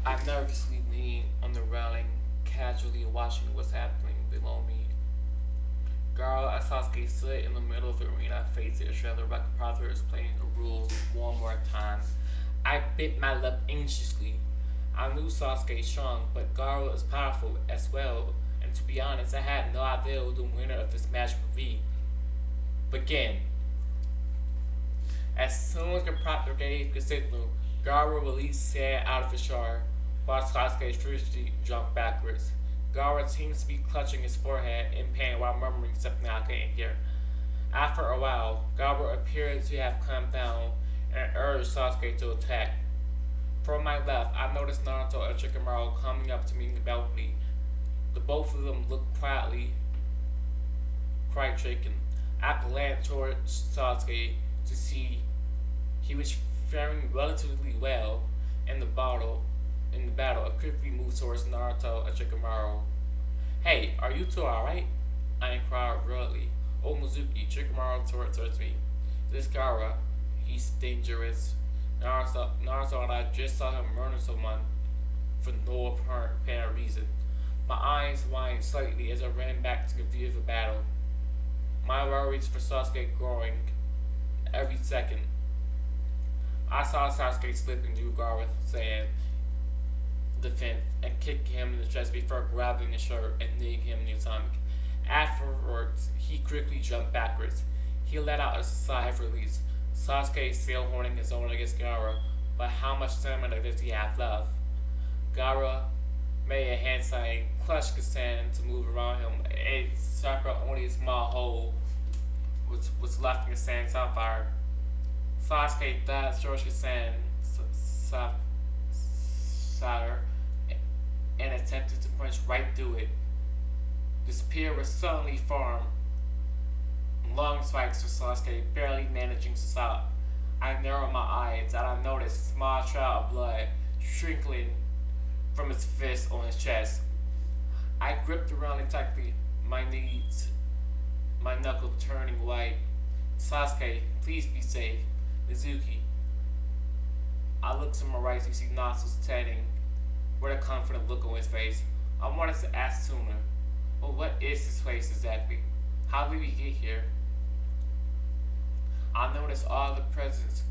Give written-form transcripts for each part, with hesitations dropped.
I nervously lean on the railing, casually watching what's happening below me. Girl, as Sasuke stood in the middle of the arena, facing each other like the brothers playing the rules one more time. I bit my lip anxiously. I knew Sasuke strong, but Gaara is powerful as well, and to be honest, I had no idea who the winner of this match would be. Begin. As soon as the proctor gave the signal, Gaara released sand out of his jar, while Sasuke furiously jumped backwards. Gaara seems to be clutching his forehead in pain while murmuring something I couldn't hear. After a while, Gaara appeared to have calmed down and urged Sasuke to attack. From my left, I noticed Naruto and Shikamaru coming up to me in the balcony. The both of them looked quite shaken. I glanced towards Sasuke to see he was faring relatively well in the battle. I quickly moved towards Naruto and Shikamaru. Hey, are you two alright? I inquired rudely. Oh, Mizuki, Shikamaru towards me. This Gaara, he's dangerous. Naruto and I just saw him murder someone for no apparent reason. My eyes widened slightly as I ran back to the view of the battle. My worries for Sasuke growing every second. I saw Sasuke slipping through Gaara's sand defense and kicking him in the chest before grabbing his shirt and kneeing him in the stomach. Afterwards, he quickly jumped backwards. He let out a sigh of release. Sasuke still holding his own against Gaara, but how much stamina does he have left? Gaara made a hand sign, clutched the sand to move around him, and separate only a small hole was left in the sand sapphire. Sasuke dived towards the sand sapphire and attempted to punch right through it. The spear was suddenly formed. Long spikes for Sasuke, barely managing to stop. I narrowed my eyes and I noticed a small trail of blood trickling from his fist on his chest. I gripped around him tightly, my knees, my knuckles turning white. Sasuke, please be safe. Mizuki. I looked to my right to see nostrils standing with a confident look on his face. I wanted to ask sooner, but what is this place exactly? How did we get here? I noticed all the presents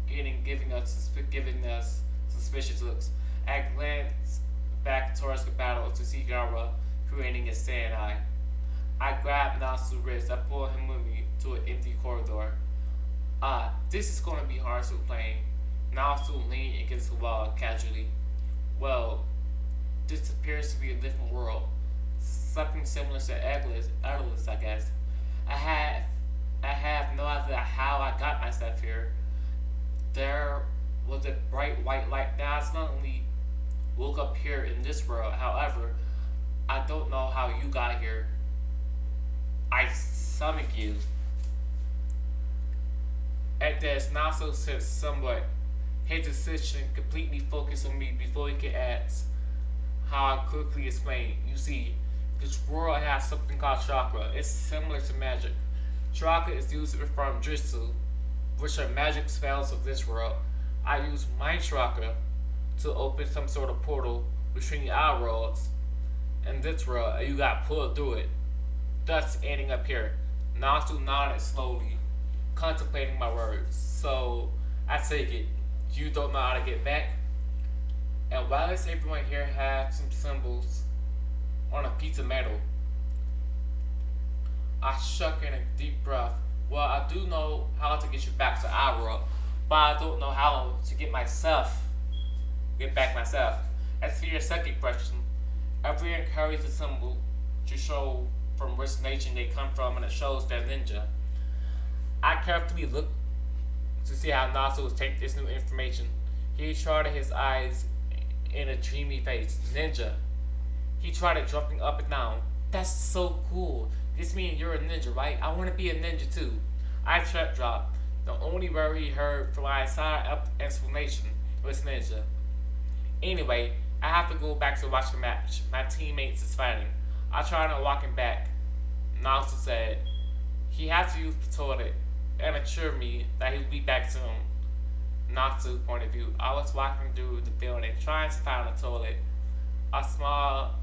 giving us suspicious looks. I glanced back towards the battle to see Gaara creating a sand eye. I grabbed Natsu's wrist. I pulled him with me to an empty corridor. This is going to be hard to explain. Natsu leaned against the wall casually. Well, this appears to be a different world. Something similar to Atlas, I guess. I have no idea how I got myself here. There was a bright white light. Now I suddenly woke up here in this world. However, I don't know how you got here. I summoned you. At this, Nasu said somewhat. His decision completely focused on me before he could ask how I quickly explained. You see, this world has something called chakra. It's similar to magic. Chakra is used to perform jutsu, which are magic spells of this world. I used my chakra to open some sort of portal between our worlds and this world, and you got pulled through it, thus ending up here. Natsu nodded slowly, contemplating my words. So, I take it, you don't know how to get back? And why does everyone here have some symbols on a piece of metal? I shook in a deep breath. Well, I do know how to get you back to our world, but I don't know how to get back myself. As for your second question, everyone carries a symbol to show from which nation they come from, and it shows their ninja. I carefully looked to see how Nasu would take this new information. He charted his eyes in a dreamy face. Ninja. He tried jumping up and down. That's so cool. This means you're a ninja, right? I want to be a ninja too. I trap dropped. The only word he heard from my side up explanation was ninja. Anyway, I have to go back to watch the match. My teammates is fighting. I tried on walking back. Nasu said he had to use the toilet and assured me that he'll be back soon. Natsu's point of view. I was walking through the building trying to find a toilet. A small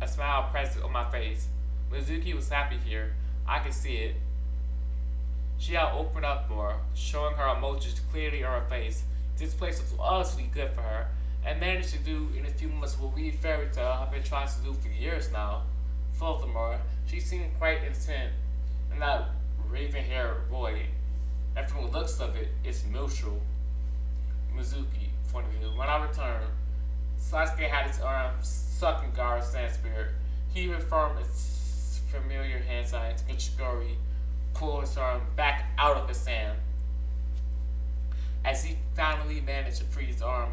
a smile present on my face. Mizuki was happy here. I could see it. She had opened up more, showing her emojis clearly on her face. This place was utterly good for her, and managed to do in a few months what we fairy tale have been trying to do for years now. Furthermore, she seemed quite intent in that raven-haired boy, and from the looks of it, it's mutual. Mizuki, point of view. When I returned, Sasuke had his arm sucking Gaara's sand spirit. He reformed its familiar hand signs, and Chigori pulled his arm back out of the sand. As he finally managed to free his arm,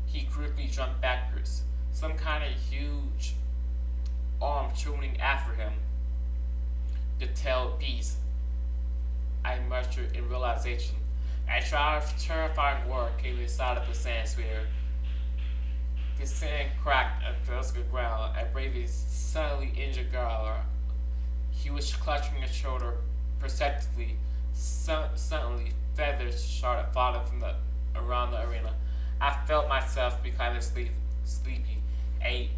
he quickly jumped backwards, some kind of huge arm chewing after him. The tailed beast, I muttered in realization. A terrifying roar came inside of the sand sphere. The sand cracked and fell to the ground, and bravely suddenly injured Gaara. He was clutching his shoulder perceptibly. Suddenly, feathers started falling from around the arena. I felt myself becoming sleepy. A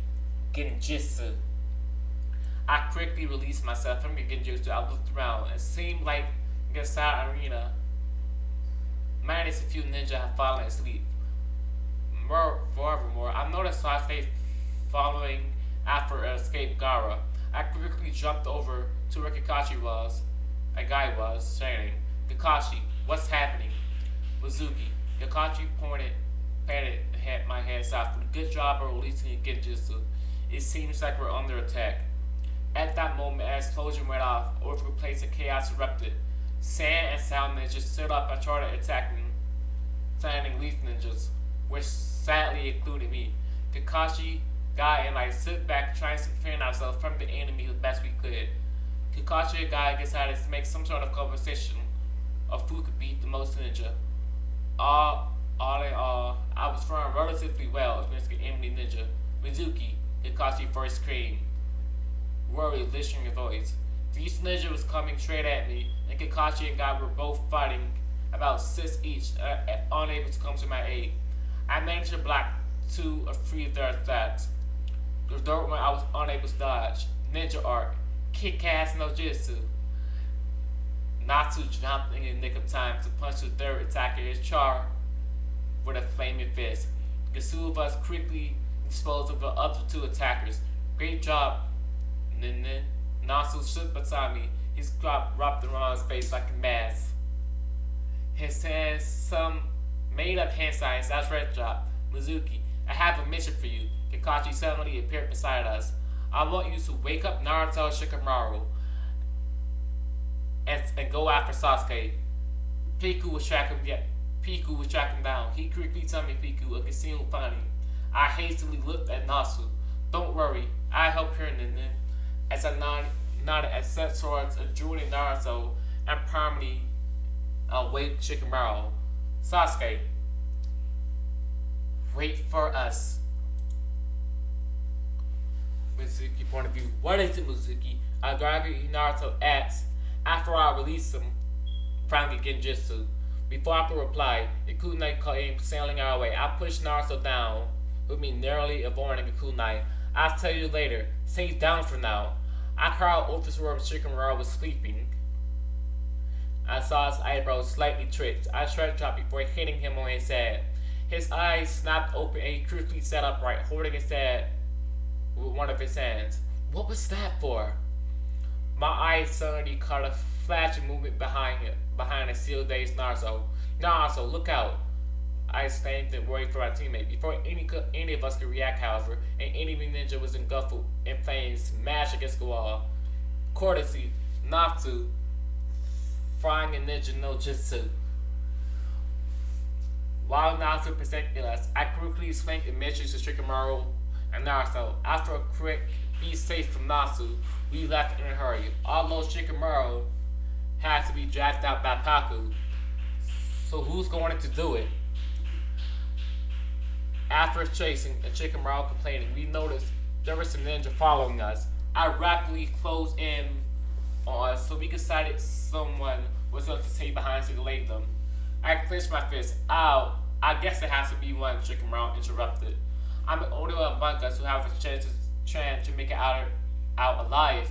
genjutsu. I quickly released myself from the genjutsu. I looked around. It seemed like the side arena, minus a few ninjas, had fallen asleep. Furthermore, I noticed Sasuke following after an escaped Gaara. I quickly jumped over to where Kakashi was. A guy was saying, "Kakashi, what's happening?" Mizuki. Kakashi patted my head softly. "Good job of releasing your genjutsu. It seems like we're under attack." At that moment, as explosion went off, over the place of chaos erupted. Sand and sound ninjas stood up and started attacking standing leaf ninjas, which sadly included me. Kakashi, Guy, and I stood back trying to defend ourselves from the enemy as best we could. Kakashi and Guy decided to make some sort of competition of who could beat the most ninja. All in all, I was throwing relatively well against the enemy ninja. Mizuki, Kakashi first screamed, worried, lifting his voice. These ninja was coming straight at me, and Kakashi and Guy were both fighting about 6 each, unable to come to my aid. I managed to block 2 or 3 of their attacks. The third one I was unable to dodge. Ninja art, kick-ass no jutsu. Natsu jumped in the nick of time to punch the third attacker in his char with a flaming fist. The 2 of us quickly disposed of the other 2 attackers. Great job, Nin. Natsu stood beside me. His cloth wrapped around his face like a mask. His hands, some made-up hand signs. That's red drop. Mizuki, I have a mission for you. Kakashi suddenly appeared beside us. I want you to wake up Naruto Shikamaru and go after Sasuke. Piku was tracking down. He quickly told me Piku, a concealed funny. I hastily looked at Natsu. Don't worry, I help her, Nin. As I nodded and set towards adjoining Naruto and permanently awake Shikamaru. Sasuke, wait for us. Mizuki point of view. What is it, Mizuki? Agagi Naruto asked after I released him from the genjutsu. Before I could reply, the kunai came sailing our way. I pushed Naruto down with me narrowly avoiding the kunai. I'll tell you later. Stay down for now. I crawled over to where Shikamaru was sleeping. I saw his eyebrows slightly twitch. I stretched out before hitting him on his head. His eyes snapped open and he quickly sat upright, holding his head with one of his hands. What was that for? My eyes suddenly caught a flashing movement behind a still-dazed Naruto. Naruto, look out! I exclaimed and worried for our teammate. Before any of us could react, however, an enemy ninja was engulfed in flames, smashed against the wall. Courtesy, Natsu, frying a ninja no jutsu. While Natsu protected us, I quickly explained the mission to Shikamaru and Naruto. After a quick be safe from Natsu, we left in a hurry. Although Shikamaru had to be dragged out by Paku, so who's going to do it? After chasing and Shikamaru complaining, we noticed there was some ninja following us. I rapidly closed in on us so we decided someone was going to stay behind to delay them. I clenched my fist. Ow. I guess it has to be one, Shikamaru interrupted. I'm the only one among us who have a chance to make it out alive,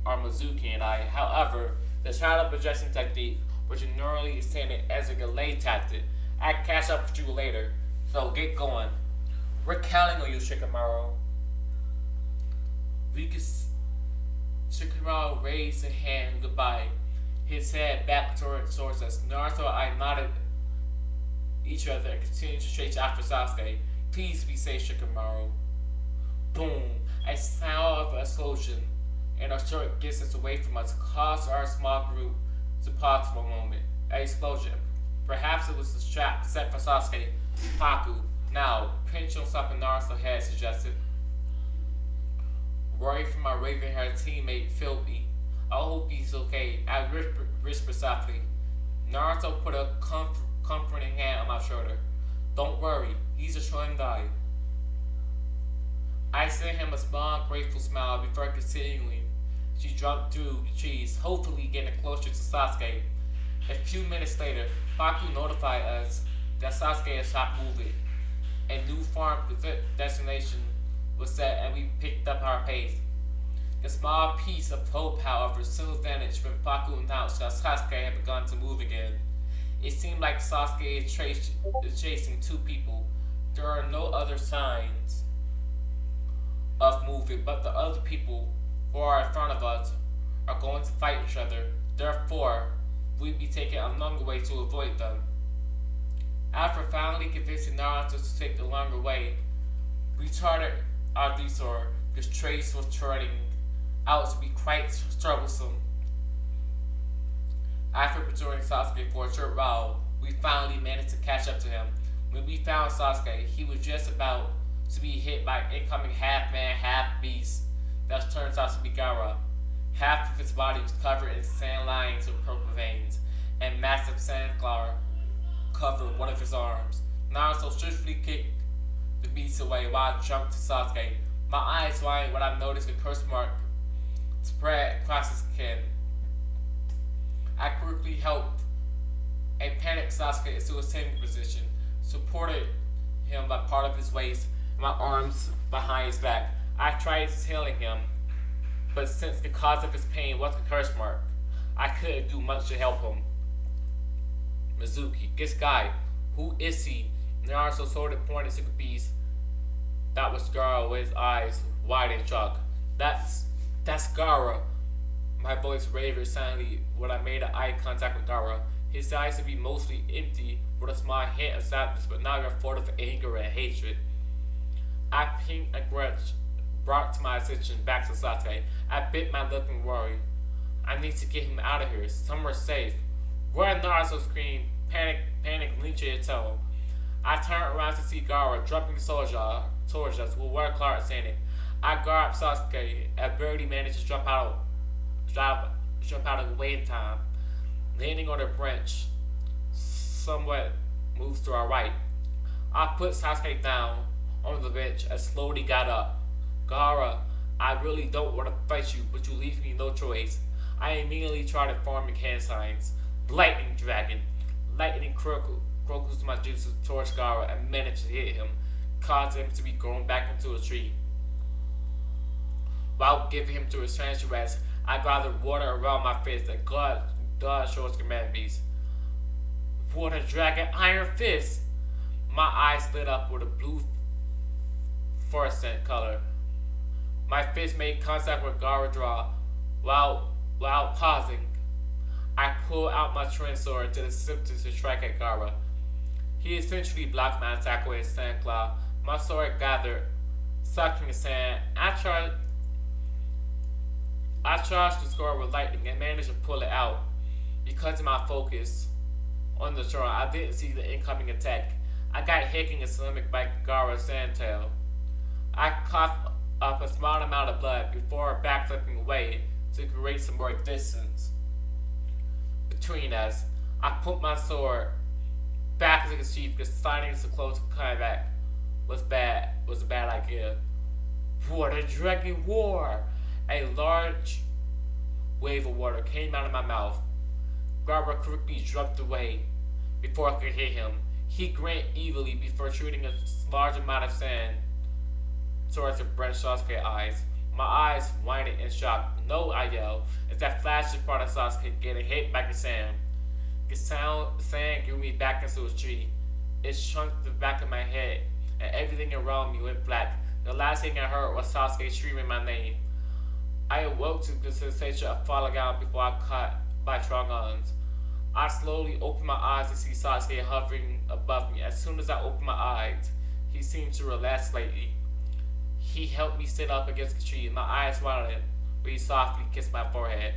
are Mizuki and I. However, the shadow projection technique, which normally is intended as a delay tactic, I catch up with you later. So get going. We're counting on you, Shikamaru. We could. Shikamaru raised a hand goodbye, his head back towards us. Naruto and I nodded each other and continued to chase after Sasuke. Please be safe, Shikamaru. Boom! A sound of an explosion and a short distance away from us caused our small group to pause for a moment. An explosion. Perhaps it was the trap set for Sasuke. Paku. Now, pinch on something Naruto had suggested. Worried for my raven-haired teammate, Philby. I hope he's okay. I whispered softly. Naruto put a comforting hand on my shoulder. Don't worry, he's a trying guy. I sent him a small, grateful smile before continuing. She jumped through the trees, hopefully getting closer to Sasuke. A few minutes later, Paku notified us that Sasuke had stopped moving. A new farm destination was set and we picked up our pace. A small piece of hope, however, soon vanished when Paku announced that Sasuke had begun to move again. It seemed like Sasuke is chasing two people. There are no other signs of movement, but the other people who are in front of us are going to fight each other. Therefore, we'd be taking a longer way to avoid them. After finally convincing Naruto to take the longer way, we charted our detour because Trace was turning out to be quite troublesome. After pursuing Sasuke for a short while, we finally managed to catch up to him. When we found Sasuke, he was just about to be hit by an incoming half-man, half-beast that turns out to be Gaara. Half of his body was covered in sand lines with purple veins, and massive sand flour covered one of his arms. Naruto swiftly kicked the beast away while I jumped to Sasuke. My eyes widened when I noticed a curse mark spread across his skin. I quickly helped a panicked Sasuke into a standing position, supported him by part of his waist and my arms behind his back. I tried tailing him, but since the cause of his pain was a curse mark, I couldn't do much to help him. Mizuki, this guy, who is he? Naruto sort of pointed to the beast that was Gaara with his eyes wide and shocked. That's Gaara. My voice wavered silently when I made eye contact with Gaara. His eyes would be mostly empty with a small hint of sadness, but now you're full of anger and hatred. I pinked a grudge brought to my attention back to Sasuke. I bit my lip in worry. I need to get him out of here, somewhere safe. Where Naruto screamed, panic lynching his tone. I turned around to see Gaara dropping towards us with word Clark saying it. I grabbed Sasuke and barely managed to jump out of the way in time, landing on a branch somewhat moves to our right. I put Sasuke down on the bench and slowly got up. Gaara, I really don't want to fight you, but you leave me no choice. I immediately tried forming hand signs. Lightning Dragon. Lightning crocus my jutsu towards Gaara and managed to hit him, causing him to be thrown back into a tree. While giving him to his trance rest, I gathered water around my fist and dodged towards Command Beast. Water Dragon Iron Fist! My eyes lit up with a blue fluorescent color. My fist made contact with Gaara's jaw. While pausing, I pulled out my twin sword to the center to strike at Gaara. He essentially blocked my attack with his sand claw. My sword gathered, sucking the sand. I charged the sword with lightning and managed to pull it out. Because of my focus on the sword, I didn't see the incoming attack. I got hit in the stomach by Gaara's sandtail. I coughed up a small amount of blood before backflipping away to create some more distance between us. I put my sword back into the sheath because signing so close to combat was a bad idea. Water Dragon War! A large wave of water came out of my mouth. Gaara quickly jumped away. before I could hit him. He grinned evilly before shooting a large amount of sand towards the Brent Sasuke eyes. My eyes widened in shock. No, I yelled, as that flashing part of Sasuke getting hit back in sand. The sand grew me back into a tree. It shrunk the back of my head, and everything around me went black. The last thing I heard was Sasuke screaming my name. I awoke to the sensation of falling out before I caught by Trogons. I slowly opened my eyes to see Sasuke hovering above me. As soon as I opened my eyes, he seemed to relax slightly. He helped me sit up against the tree. My eyes widened, but he softly kissed my forehead.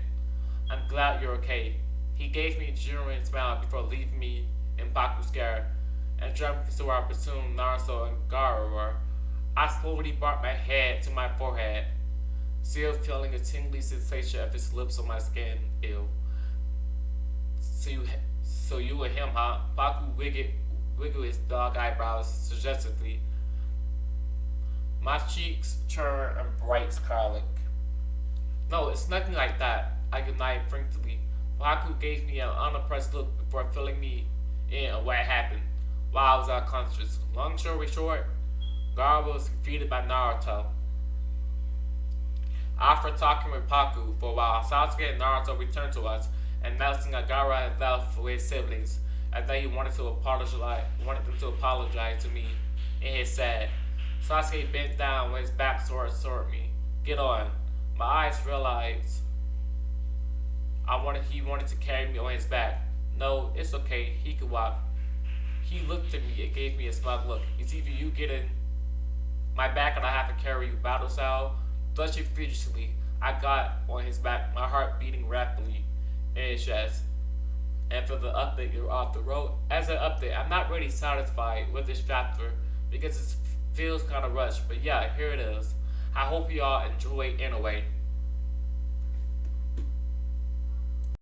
I'm glad you're okay. He gave me a genuine smile before leaving me in Baku's care and jumped to where I presumed Naruto and Gaara were. I slowly brought my head to my forehead, still feeling a tingly sensation of his lips on my skin. Ew. So you were him, huh? Baku wiggled his dog eyebrows suggestively. My cheeks turned a bright scarlet. No, it's nothing like that, I denied frankly. Baku gave me an unimpressed look before filling me in on what happened while I was unconscious. Long story short, Gaara was defeated by Naruto. After talking with Baku for a while, Sasuke and Naruto returned to us, announcing that Gaara had left for his siblings, and that he wanted them to apologize to me in his sad. Sasuke bent down with his back toward me. Get on. My eyes realized he wanted to carry me on his back. No, it's okay. He could walk. He looked at me and gave me a smug look. It's either you get in my back and I have to carry you battle style. Blushing furiously, I got on his back, my heart beating rapidly in his chest. And for the update, you're off the road. As an update, I'm not really satisfied with this chapter because it feels kind of rushed. But yeah, here it is. I hope you all enjoy it anyway.